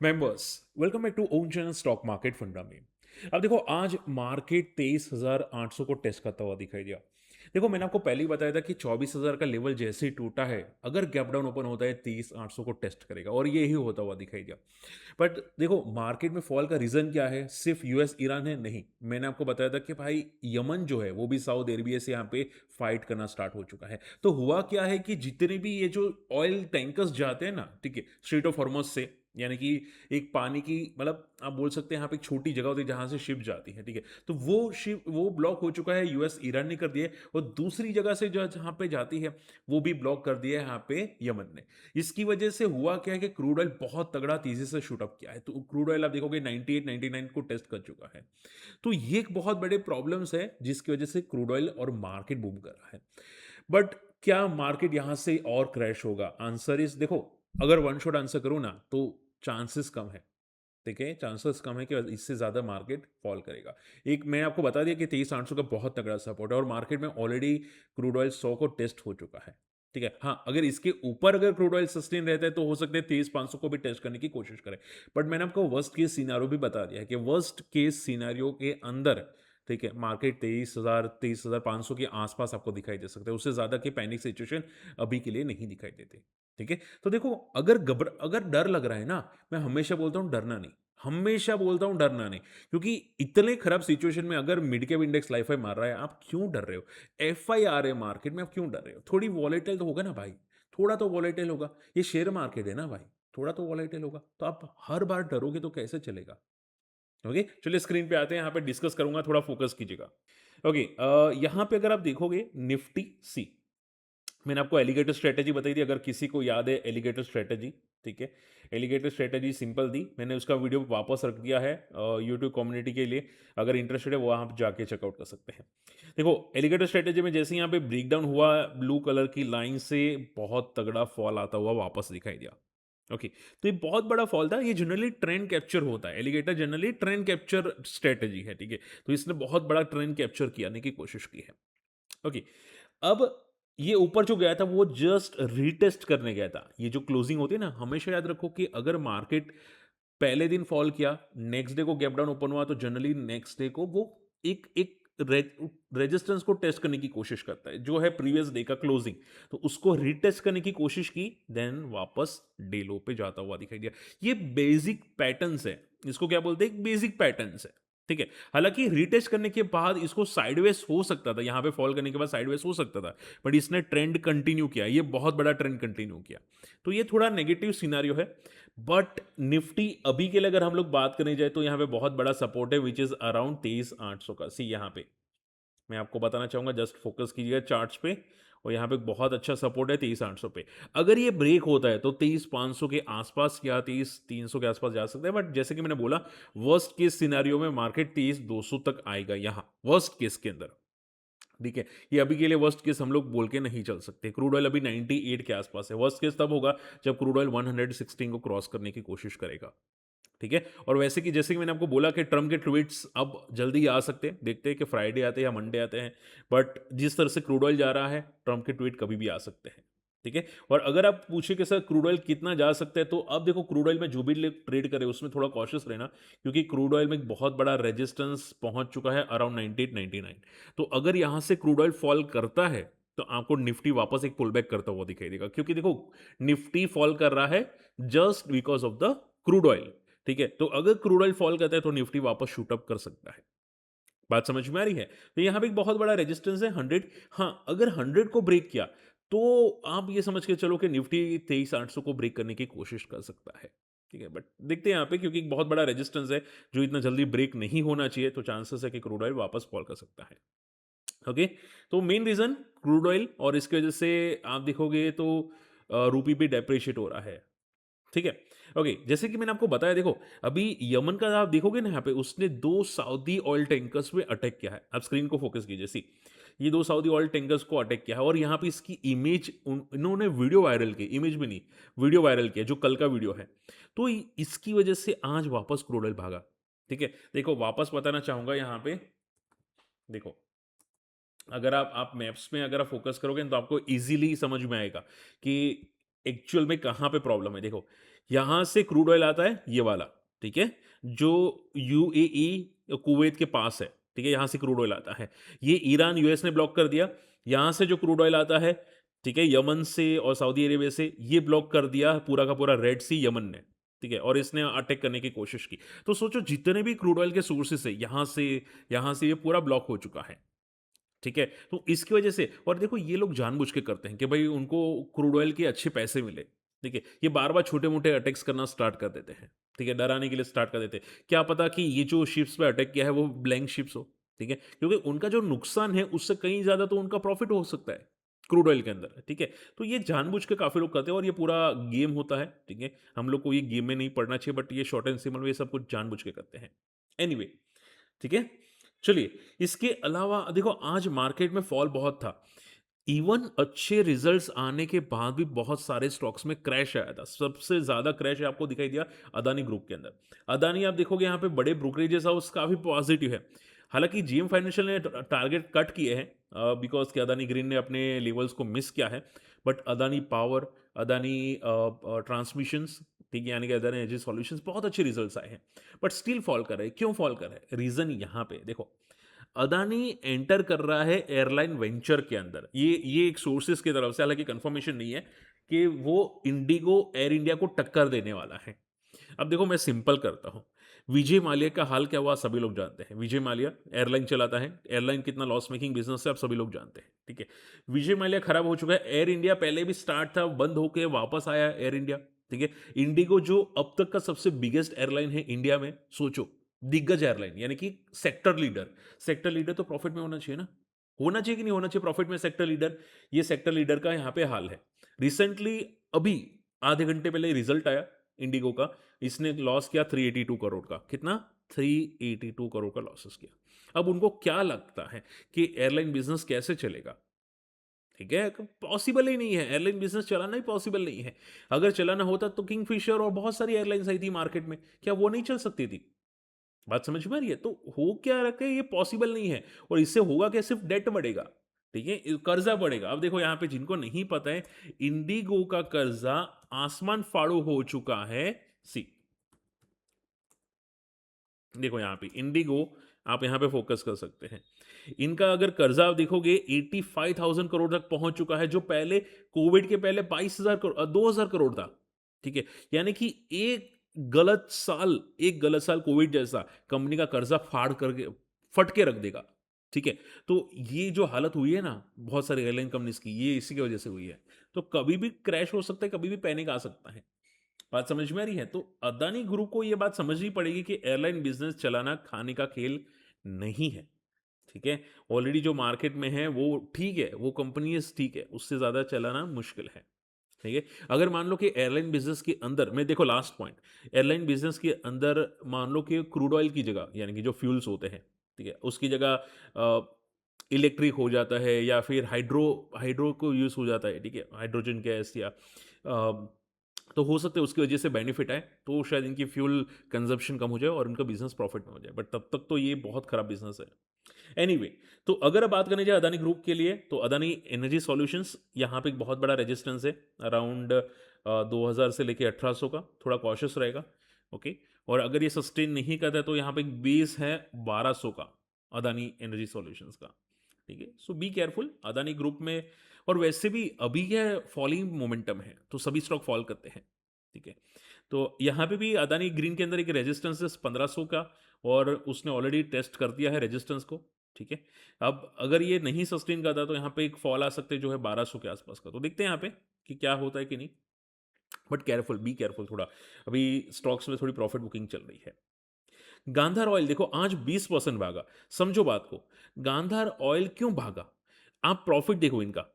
Members, welcome back to own channel stock market funda में। अब देखो, आज मार्केट 23,800 को टेस्ट करता हुआ दिखाई दिया। देखो, मैंने आपको पहले ही बताया था कि 24,000 का लेवल जैसे ही टूटा है, अगर गैप डाउन ओपन होता है 23,800 को टेस्ट करेगा और ये ही होता हुआ दिखाई दिया। बट देखो, मार्केट में फॉल का रीजन क्या है? सिर्फ यूएस ईरान है? नहीं, मैंने आपको बताया था कि भाई यमन जो है वो भी सऊदी अरेबिया से यहाँ पे फाइट करना स्टार्ट हो चुका है। तो हुआ क्या है कि जितने भी ये जो ऑयल टैंकर्स जाते हैं ना, ठीक है, स्ट्रेट ऑफ हॉर्मज से, यानी कि एक पानी की, मतलब आप बोल सकते हैं यहाँ पे एक छोटी जगह होती है जहां से शिप जाती है, ठीक है, तो वो शिप वो ब्लॉक हो चुका है, यूएस ईरान ने कर दिया है। और दूसरी जगह से जो जहां पे जाती है वो भी ब्लॉक कर दिया है यहाँ पे यमन ने। इसकी वजह से हुआ क्या है कि क्रूड ऑयल बहुत तगड़ा तेजी से शूट अप किया है। तो क्रूड ऑयल आप देखोगे 98 99 को टेस्ट कर चुका है। तो ये एक बहुत बड़े प्रॉब्लम्स है जिसकी वजह से क्रूड ऑयल और मार्केट बूम कर रहा है। बट क्या मार्केट यहां से और क्रैश होगा? आंसर इज, देखो, अगर वन शॉट आंसर करूं ना तो चांसेस कम है। ठीक है, चांसेस कम है कि इससे ज्यादा मार्केट फॉल करेगा। एक मैंने आपको बता दिया कि 23,800 का बहुत तगड़ा सपोर्ट है और मार्केट में ऑलरेडी क्रूड ऑयल 100 को टेस्ट हो चुका है। ठीक है, हाँ, अगर इसके ऊपर अगर क्रूड ऑयल सस्टेन रहता है तो हो सकता है 23,500 को भी टेस्ट करने की कोशिश करें। बट मैंने आपको वर्स्ट केस सिनारियो भी बता दिया है कि वर्स्ट केस सिनारियो के अंदर, ठीक है, मार्केट 23,500 के आसपास आपको दिखाई दे सकता है। उससे ज्यादा की पैनिक सिचुएशन अभी के लिए नहीं दिखाई देती। ठीक है, तो देखो, अगर डर लग रहा है ना, मैं हमेशा बोलता हूं डरना नहीं। हमेशा बोलता हूं डरना नहीं, क्योंकि इतने खराब सिचुएशन में अगर मिड कैप इंडेक्स लाइफ मार रहा है, आप क्यों डर रहे हो? एफ आई आ रहे मार्केट में, आप क्यों डर रहे हो? थोड़ी वॉलेटाइल तो होगा ना भाई, थोड़ा तो वॉलेटाइल होगा। ये शेयर मार्केट है ना भाई, थोड़ा तो वॉलेटाइल होगा। तो आप हर बार डरोगे तो कैसे चलेगा? ओके, चलिए स्क्रीन पे आते हैं, यहाँ पे डिस्कस करूंगा, थोड़ा फोकस कीजिएगा। ओके, यहाँ पे अगर आप देखोगे निफ्टी सी, मैंने आपको एलिगेटर स्ट्रेटेजी बताई थी, अगर किसी को याद है एलिगेटर स्ट्रेटेजी। ठीक है, एलिगेटर स्ट्रेटेजी सिंपल दी, मैंने उसका वीडियो वापस रख दिया है यूट्यूब कम्युनिटी के लिए। अगर इंटरेस्टेड है वो आप जाके चेकआउट कर सकते हैं। देखो, एलिगेटर स्ट्रेटेजी में जैसे यहाँ पे ब्रेकडाउन हुआ, ब्लू कलर की लाइन से बहुत तगड़ा फॉल आता हुआ वापस दिखाई दिया। ओके, तो ये बहुत बड़ा फॉल था। ये जनरली ट्रेंड कैप्चर होता है, alligator generally trend capture strategy है। ठीक है, तो इसने बहुत बड़ा ट्रेंड कैप्चर करने की कोशिश की है। ओके, अब ये ऊपर जो गया था वो जस्ट रीटेस्ट करने गया था। ये जो क्लोजिंग होती है ना, हमेशा याद रखो कि अगर मार्केट पहले दिन फॉल किया, नेक्स्ट डे को गैप डाउन ओपन हुआ, तो जनरली नेक्स्ट डे को वो एक एक रेजिस्टेंस को टेस्ट करने की कोशिश करता है, जो है प्रीवियस डे का क्लोजिंग। तो उसको रीटेस्ट करने की कोशिश की, देन वापस डे लो पे जाता हुआ दिखाई दिया। ये बेसिक पैटर्न्स है, इसको क्या बोलते हैं? बेसिक पैटर्न्स है। ठीक है, हालांकि रीटेस्ट करने के बाद इसको साइडवेज हो सकता था, यहां पे फॉल करने के बाद साइडवेज हो सकता था, बट इसने ट्रेंड कंटिन्यू किया, ये बहुत बड़ा ट्रेंड कंटिन्यू किया। तो ये थोड़ा नेगेटिव सिनारियो है। बट निफ्टी अभी के लिए अगर हम लोग बात करने जाए तो यहाँ पे बहुत बड़ा सपोर्ट है, विच इज अराउंड 23,800 का। सी, यहाँ पे मैं आपको बताना चाहूंगा, जस्ट फोकस कीजिएगा चार्ट्स पे। और यहाँ पे बहुत अच्छा सपोर्ट है 23,800 पे। अगर ये ब्रेक होता है तो 23,500 के आसपास या 23,300 के आसपास जा सकता है। बट जैसे कि मैंने बोला, वर्स्ट केस सिनेरियो में मार्केट 23,200 तक आएगा, यहाँ वर्स्ट केस के अंदर। ठीक है, ये अभी के लिए वर्स्ट केस हम लोग बोल के नहीं चल सकते। क्रूड ऑयल अभी 98 के आसपास है, वर्स्ट केस तब होगा जब क्रूड ऑयल 116 को क्रॉस करने की कोशिश करेगा। ठीक है, और वैसे कि जैसे कि मैंने आपको बोला कि ट्रम्प के ट्वीट्स अब जल्दी आ सकते हैं, देखते हैं कि फ्राइडे आते हैं या मंडे आते हैं। बट जिस तरह से क्रूड ऑयल जा रहा है, ट्रम्प के ट्वीट कभी भी आ सकते हैं। ठीक है, और अगर आप पूछे कि सर क्रूड ऑयल कितना जा सकता है, तो अब देखो, क्रूड ऑयल में जो भी लोग ट्रेड करे उसमें थोड़ा कॉशियस रहना, क्योंकि क्रूड ऑयल में एक बहुत बड़ा रेजिस्टेंस पहुंच चुका है अराउंड 98 99। तो अगर यहां से क्रूड ऑयल फॉल करता है तो आपको निफ्टी वापस एक पुल बैक करता हुआ दिखाई देगा, क्योंकि देखो, निफ्टी फॉल कर रहा है just because of the crude oil. ठीक है, तो अगर क्रूड ऑयल फॉल करता है तो निफ्टी वापस शूट अप कर सकता है। बात समझ में आ रही है? तो यहां पे एक बहुत बड़ा रेजिस्टेंस है 100। हाँ, अगर 100 को ब्रेक किया तो आप ये समझ के चलो कि निफ्टी 23,800 को ब्रेक करने की कोशिश कर सकता है। ठीक है, बट देखते हैं यहाँ पे, क्योंकि एक बहुत बड़ा रेजिस्टेंस है जो इतना जल्दी ब्रेक नहीं होना चाहिए, तो चांसेस है कि क्रूड ऑयल वापस फॉल कर सकता है। ओके, तो मेन रीजन क्रूड ऑयल, और इसकी वजह से आप देखोगे तो रूपी भी डेप्रिशिएट हो रहा है। ठीक है, ओके, जैसे कि मैंने आपको बताया, देखो, अभी यमन का आप देखोगे ना, यहाँ पे उसने दो सऊदी ऑयल टैंकर्स पे अटैक किया है। आप स्क्रीन को फोकस कीजिए, सी, ये दो सऊदी ऑयल टैंकर्स को अटैक किया है, और यहाँ पे इसकी इमेज इन्होंने वीडियो वायरल की, इमेज भी नहीं, वीडियो वायरल किया, जो कल का वीडियो है। तो इसकी वजह से आज वापस क्रूड ऑयल भागा। ठीक है, देखो, वापस बताना चाहूंगा यहाँ पे, देखो, अगर आप मैप्स में अगर आप फोकस करोगे तो आपको इजीली समझ में आएगा कि एक्चुअल में कहाँ पे प्रॉब्लम है देखो, यहाँ से क्रूड ऑयल आता है ये वाला, ठीक है, जो यूएई कुवैत के पास है, ठीक है, यहाँ से क्रूड ऑयल आता है। ये ईरान यूएस ने ब्लॉक कर दिया। यहाँ से जो क्रूड ऑयल आता है, ठीक है, यमन से और सऊदी अरेबिया से, ये ब्लॉक कर दिया पूरा का पूरा रेड सी यमन ने, ठीक है, और इसने अटैक करने की कोशिश की। तो सोचो जितने भी क्रूड ऑयल के सोर्सेस है, यहाँ से ये पूरा ब्लॉक हो चुका है। ठीक है? तो इसकी वजह से, और देखो ये लोग जानबूझ के करते हैं कि भाई उनको क्रूड ऑयल के अच्छे पैसे मिले, ठीक है? ये बार-बार छोटे-मोटे अटैक्स करना स्टार्ट कर देते हैं, ठीक है? डराने के लिए स्टार्ट कर देते हैं। क्या पता कि ये जो शिप्स पे अटैक किया है वो ब्लैंक शिप्स हो, ठीक है? क्योंकि उनका जो नुकसान है उससे कहीं ज़्यादा तो उनका प्रॉफिट हो सकता है, क्रूड ऑयल के अंदर, ठीक है? तो ये जानबूझ के काफ़ी लोग करते हैं और ये पूरा गेम होता है, ठीक है? हम लोग को ये गेम में नहीं पड़ना चाहिए, बट ये शॉर्ट एंड सिंपल में ये सब कुछ जानबूझ के करते हैं। एनीवे, ठीक है? चलिए, इसके अलावा देखो आज मार्केट में फॉल बहुत था। इवन अच्छे रिजल्ट्स आने के बाद भी बहुत सारे स्टॉक्स में क्रैश आया था। सबसे ज़्यादा क्रैश आपको दिखाई दिया अदानी ग्रुप के अंदर। अदानी आप देखोगे यहाँ पे बड़े ब्रोकरेजेस हाउस काफ़ी पॉजिटिव है। हालाँकि जीएम फाइनेंशियल ने टारगेट कट किए हैं बिकॉज़ कि अदानी ग्रीन ने अपने लेवल्स को मिस किया है। But Adani power, Adani transmissions, ठीक है, यानी कि अदानी एनर्जी सॉल्यूशंस बहुत अच्छे रिजल्ट्स आए हैं। बट स्टिल फॉल कर रहे हैं। क्यों फॉल कर रहे हैं? रीज़न यहाँ पे देखो, अदानी एंटर कर रहा है एयरलाइन वेंचर के अंदर। ये एक सोर्सेज़ की तरफ से, हालाँकि कन्फर्मेशन नहीं है कि वो इंडिगो, एयर इंडिया को टक्कर देने वाला है। अब देखो मैं सिंपल करता हूँ। विजय माल्या का हाल क्या हुआ सभी लोग जानते हैं। विजय माल्या एयरलाइन चलाता है। एयरलाइन कितना लॉस मेकिंग बिज़नेस है आप सभी लोग जानते हैं, ठीक है। विजय माल्या खराब हो चुका है। एयर इंडिया पहले भी स्टार्ट था, बंद होके वापस आया एयर इंडिया, ठीक है। इंडिगो जो अब तक का सबसे बिगेस्ट एयरलाइन है इंडिया में, सोचो, दिग्गज एयरलाइन यानी कि सेक्टर लीडर। सेक्टर लीडर तो प्रॉफिट में होना चाहिए ना? होना चाहिए कि नहीं होना चाहिए प्रॉफिट में सेक्टर लीडर? ये सेक्टर लीडर का यहाँ पे हाल है। रिसेंटली अभी आधे घंटे पहले रिजल्ट आया इंडिगो का। इसने लॉस किया 382 करोड़ का। कितना? 382 करोड़ का लॉसेस किया। अब उनको क्या लगता है कि एयरलाइन बिजनेस कैसे चलेगा? ठीक है, पॉसिबल ही नहीं है। एयरलाइन बिजनेस चलाना ही पॉसिबल नहीं है। अगर चलाना होता तो किंगफिशर और बहुत सारी एयरलाइंस आई थी मार्केट में, क्या वो नहीं चल सकती थी? बात समझ में आ रही है? तो हो क्या रखा है, ये पॉसिबल नहीं है। और इससे होगा क्या? सिर्फ डेट बढ़ेगा, ठीक है, कर्जा बढ़ेगा। अब देखो यहाँ पे जिनको नहीं पता है, इंडिगो का कर्जा आसमान फाड़ो हो चुका है। सी, देखो यहाँ पे इंडिगो, आप यहाँ पे फोकस कर सकते हैं। इनका अगर कर्जा आप देखोगे 85,000 करोड़ तक पहुंच चुका है, जो पहले कोविड के पहले 22,000 करोड़ 2,000 करोड़ था, ठीक है। यानी कि एक गलत साल कोविड जैसा कंपनी का कर्जा फाड़ करके फट के रख देगा, ठीक है। तो ये जो हालत हुई है ना बहुत सारी एयरलाइन कंपनीज की, ये इसी की वजह से हुई है। तो कभी भी क्रैश हो सकता है, कभी भी पैनिक आ सकता है। बात समझ में आ रही है? तो अदानी ग्रुप को ये बात समझनी पड़ेगी कि एयरलाइन बिजनेस चलाना खाने का खेल नहीं है, ठीक है। ऑलरेडी जो मार्केट में है वो ठीक है, वो कंपनीज ठीक है, उससे ज़्यादा चलाना मुश्किल है, ठीक है। अगर मान लो कि एयरलाइन बिजनेस के अंदर में देखो, लास्ट पॉइंट, एयरलाइन बिजनेस के अंदर मान लो कि क्रूड ऑयल की जगह यानी कि जो फ्यूल्स होते हैं, ठीक है, उसकी जगह इलेक्ट्रिक हो जाता है या फिर हाइड्रो हाइड्रो को यूज़ हो जाता है, ठीक है, हाइड्रोजन गैस या तो हो सकता है उसकी वजह से बेनिफिट आए, तो शायद इनकी फ्यूल कंजप्शन कम हो जाए और इनका बिजनेस प्रॉफिट में हो जाए, बट तब तक तो ये बहुत खराब बिजनेस है। एनीवे anyway, तो अगर अब बात करने जाए अदानी ग्रुप के लिए, तो अदानी एनर्जी सॉल्यूशंस यहाँ पे एक बहुत बड़ा रेजिस्टेंस है अराउंड 2000 से लेके 1800 का, थोड़ा कॉशियस रहेगा, ओके। और अगर ये सस्टेन नहीं करता है तो यहाँ पे एक बेस है 1200 का अदानी एनर्जी सॉल्यूशंस का, ठीक है। सो बी केयरफुल अदानी ग्रुप में। और वैसे भी अभी क्या फॉलिंग मोमेंटम है तो सभी स्टॉक फॉल करते हैं, ठीक है। तो यहाँ पे भी अदानी ग्रीन के अंदर एक रेजिस्टेंस है 1500 का, और उसने ऑलरेडी टेस्ट कर दिया है रेजिस्टेंस को, ठीक है। अब अगर ये नहीं सस्टेन करता तो यहाँ पे एक फॉल आ सकते जो है 1200 के आसपास का। तो देखते हैं यहाँ पे कि क्या होता है कि नहीं, बट केयरफुल, बी केयरफुल थोड़ा। अभी स्टॉक्स में थोड़ी प्रॉफिट बुकिंग चल रही है। गांधार ऑयल देखो आज 20% भागा। समझो बात को, गांधार ऑयल क्यों भागा? आप प्रॉफिट देखो इनका,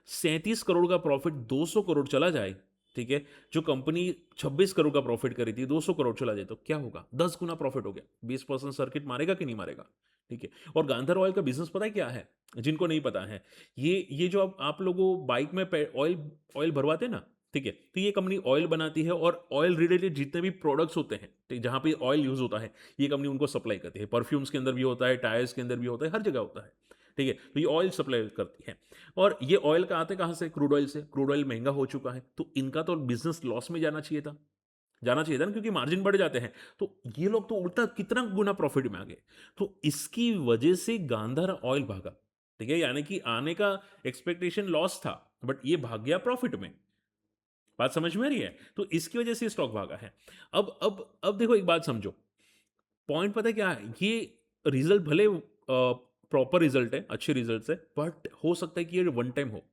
37 करोड़ का प्रॉफिट 200 करोड़ चला जाए, ठीक है। जो कंपनी 26 करोड़ का प्रॉफिट करी थी 200 करोड़ चला जाए तो क्या होगा? 10 गुना प्रॉफिट हो गया। 20% सर्किट मारेगा कि नहीं मारेगा? ठीक है। और गांधार ऑयल का बिजनेस पता है क्या है? जिनको नहीं पता है, ये जो आप लोगों बाइक में ऑयल ऑयल भरवाते हैं ना, ठीक है, तो ये कंपनी ऑयल बनाती है और ऑयल रिलेटेड जितने भी प्रोडक्ट्स होते हैं, ठीक, जहाँ पे ऑयल यूज होता है, ये कंपनी उनको सप्लाई करती है। परफ्यूम्स के अंदर भी होता है, टायर्स के अंदर भी होता है, हर जगह होता है, ठीक है, तो ये ऑयल सप्लाई करती है। और ये ऑयल का आते कहाँ से? क्रूड ऑयल से। क्रूड ऑयल महंगा हो चुका है, तो इनका तो बिजनेस लॉस में जाना चाहिए था ना, क्योंकि मार्जिन बढ़ जाते हैं। तो ये लोग तो उल्टा कितना गुना प्रॉफिट में आ गए। तो इसकी वजह से गांधार ऑयल भागा, ठीक है, यानी कि आने का एक्सपेक्टेशन लॉस था, बट ये भाग गया प्रॉफिट में। बात समझ में आ रही है? तो इसकी वजह से स्टॉक भागा है। अब देखो एक बात समझो, पॉइंट पता है क्या है? ये रिजल्ट भले प्रॉपर रिजल्ट है, अच्छे रिजल्ट है, बट हो सकता है कि ये वन टाइम हो,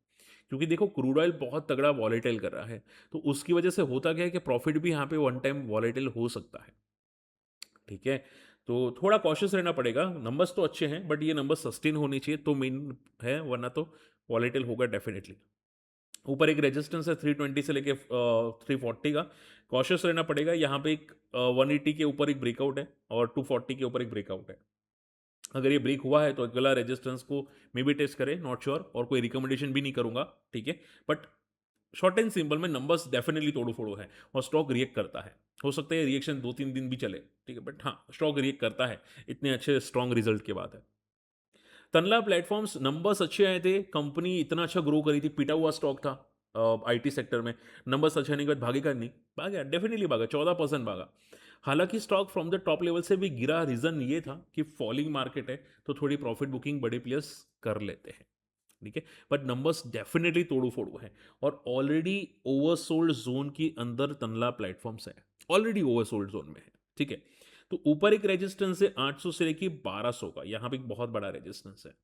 क्योंकि देखो क्रूड ऑयल बहुत तगड़ा वॉलेटाइल कर रहा है, तो उसकी वजह से होता क्या है कि प्रॉफिट भी यहाँ पे वन टाइम वॉलेटाइल हो सकता है, ठीक है। तो थोड़ा कॉशियस रहना पड़ेगा। नंबर्स तो अच्छे हैं, बट ये नंबर सस्टेन होने चाहिए तो मेन है, वरना तो वॉलेटाइल होगा डेफिनेटली। ऊपर एक रेजिस्टेंस है 320 से लेके 340 का, कॉशियस रहना पड़ेगा। यहाँ पे एक 180 के ऊपर एक ब्रेकआउट है और 240 के ऊपर एक ब्रेकआउट है। अगर ये ब्रेक हुआ है तो अगला रेजिस्टेंस को मे बी टेस्ट करें, नॉट श्योर, और कोई रिकमेंडेशन भी नहीं करूंगा, ठीक है। बट शॉर्ट एंड सिंपल में नंबर्स डेफिनेटली तोड़ो फोड़ो है और स्टॉक रिएक्ट करता है। हो सकता है रिएक्शन 2-3 दिन भी चले, ठीक है, बट हाँ स्टॉक रिएक्ट करता है, इतने अच्छे स्ट्रॉन्ग रिजल्ट के बाद है। तनला प्लेटफॉर्म्स नंबर्स अच्छे आए थे, कंपनी इतना अच्छा ग्रो करी थी, पिटा हुआ स्टॉक था आईटी सेक्टर में, नंबर्स अच्छे आने के बाद भागेगा नहीं? भागा, डेफिनेटली भागा, 14% भागा। हालांकि stock from the top level से भी गिरा, रीजन ये था कि फॉलिंग मार्केट है, तो थोड़ी प्रॉफिट बुकिंग बड़े प्लेयर्स कर लेते हैं, ठीक है। बट नंबर्स डेफिनेटली तोड़ू फोड़ू है, और ऑलरेडी ओवरसोल्ड जोन के अंदर तनला प्लेटफॉर्म्स है, ऑलरेडी ओवरसोल्ड जोन में है, ठीक है। तो ऊपर एक रेजिस्टेंस है 800 से लेके 1200 का, यहाँ पे एक बहुत बड़ा रेजिस्टेंस है।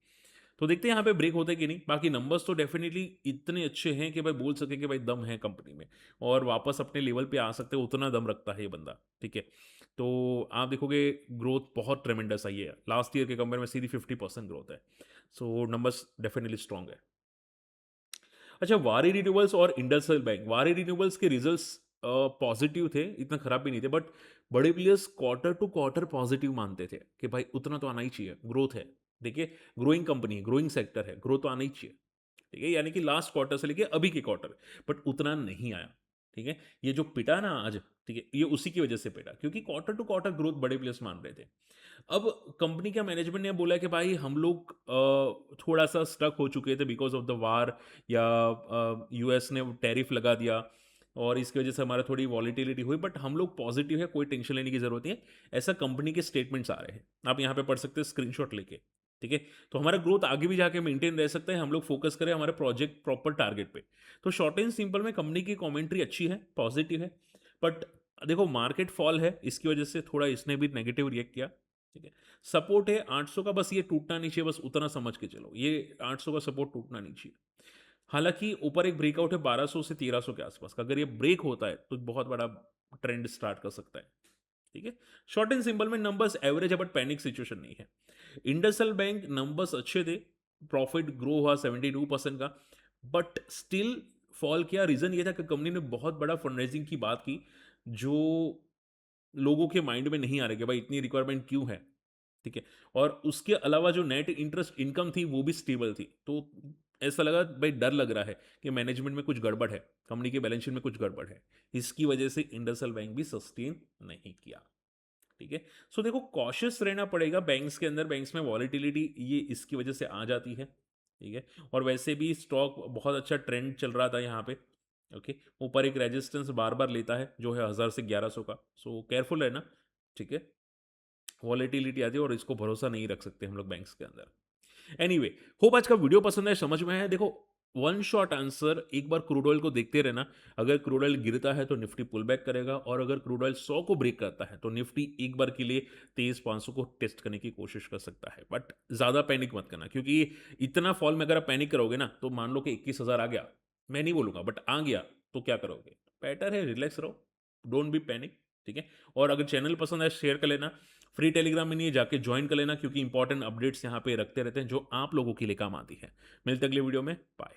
तो देखते हैं यहाँ पे ब्रेक होते कि नहीं। बाकी नंबर्स तो डेफिनेटली इतने अच्छे हैं कि भाई बोल सके कि भाई दम है कंपनी में, और वापस अपने लेवल पे आ सकते हैं, उतना दम रखता है ये बंदा, ठीक है। तो आप देखोगे ग्रोथ बहुत ट्रेमेंडस आई है, लास्ट ईयर के कंपेयर में सीधी 50% ग्रोथ है। सो नंबर्स डेफिनेटली स्ट्रॉन्ग है। अच्छा, वारी रिन्यूएबल्स और इंडसइंड बैंक, वारी रिन्यूएबल्स के रिजल्ट्स पॉजिटिव थे, इतना खराब भी नहीं थे, बट बड़े players quarter to quarter positive मानते थे कि भाई उतना तो आना ही चाहिए, ग्रोथ है। देखिए, ग्रोइंग कंपनी, ग्रोइंग सेक्टर है, ग्रोथ तो आना ही चाहिए, ठीक है, यानी कि लास्ट क्वार्टर से लेके अभी के क्वार्टर, बट उतना नहीं आया, ठीक है। ये जो पिटा ना आज, ठीक है, ये उसी की वजह से पिटा, क्योंकि क्वार्टर टू क्वार्टर ग्रोथ बड़े प्लेयर्स मान रहे थे। अब कंपनी का मैनेजमेंट ने बोला कि भाई हम लोग थोड़ा सा स्टक हो चुके थे बिकॉज ऑफ द वार, या यूएस ने टैरिफ लगा दिया, और इसकी वजह से हमारा थोड़ी वॉलीटिलिटी हुई, बट हम लोग पॉजिटिव है, कोई टेंशन लेने की जरूरत नहीं है, ऐसा कंपनी के स्टेटमेंट्स आ रहे हैं, आप यहाँ पे पढ़ सकते हैं स्क्रीनशॉट लेके, ठीक है। तो हमारा ग्रोथ आगे भी जाके मेंटेन रह सकता है, हम लोग फोकस करें हमारे प्रोजेक्ट प्रॉपर टारगेट पे। तो शॉर्ट एंड सिंपल में कंपनी की कमेंट्री अच्छी है, पॉजिटिव है, बट देखो मार्केट फॉल है, इसकी वजह से थोड़ा इसने भी नेगेटिव रिएक्ट किया, ठीक है। सपोर्ट है 800 का, बस ये टूटना नहीं चाहिए, बस उतना समझ के चलो, ये 800 का सपोर्ट टूटना नहीं चाहिए। हालांकि ऊपर एक ब्रेकआउट है 1200 से 1300 के आसपास का, अगर ये ब्रेक होता है तो बहुत बड़ा ट्रेंड स्टार्ट कर सकता है, ठीक है। शॉर्ट एंड सिंपल में नंबर्स एवरेज है, बट पैनिक सिचुएशन नहीं है। इंडसइंड बैंक नंबर्स अच्छे थे, प्रॉफिट ग्रो हुआ 72% का, बट स्टिल फॉल किया। रीजन ये था कि कंपनी ने बहुत बड़ा फंडरेजिंग की बात की, जो लोगों के माइंड में नहीं आ रहा कि भाई इतनी रिक्वायरमेंट क्यों है, ठीक है। और उसके अलावा जो नेट इंटरेस्ट इनकम थी वो भी स्टेबल थी, तो ऐसा लगा भाई, डर लग रहा है कि मैनेजमेंट में कुछ गड़बड़ है, कंपनी के बैलेंस शीट में कुछ गड़बड़ है, इसकी वजह से इंडसइंड बैंक भी सस्टेन नहीं किया, ठीक है। सो देखो कॉशियस रहना पड़ेगा बैंक्स के अंदर, बैंक्स में वॉलीटिलिटी ये इसकी वजह से आ जाती है, ठीक है। और वैसे भी स्टॉक बहुत अच्छा ट्रेंड चल रहा था यहाँ पे, ओके। ऊपर एक रेजिस्टेंस बार बार लेता है जो है 1000 से 1100 का, सो केयरफुल है ना, ठीक है। वॉलेटिलिटी आती है और इसको भरोसा नहीं रख सकते हम लोग बैंक्स के अंदर। एनीवे, होप आज का वीडियो पसंद है, समझ में है। देखो वन शॉट आंसर, एक बार क्रूड ऑयल को देखते रहना, अगर क्रूड ऑयल गिरता है तो निफ्टी पुल बैक करेगा, और अगर क्रूड ऑयल 100 को ब्रेक करता है तो निफ्टी एक बार के लिए 23,500 को टेस्ट करने की कोशिश कर सकता है, बट ज़्यादा पैनिक मत करना, क्योंकि इतना फॉल में अगर आप पैनिक करोगे ना, तो मान लो कि 21,000 आ गया, मैं नहीं बोलूँगा बट आ गया, तो क्या करोगे? बेटर है रिलैक्स रहो, डोंट बी पैनिक, ठीक है। और अगर चैनल पसंद है शेयर कर लेना, फ्री टेलीग्राम में नहीं है, जाके ज्वाइन कर लेना, क्योंकि इंपॉर्टेंट अपडेट्स यहाँ पे रखते रहते हैं जो आप लोगों के लिए काम आती है। मिलते अगले वीडियो में, बाय।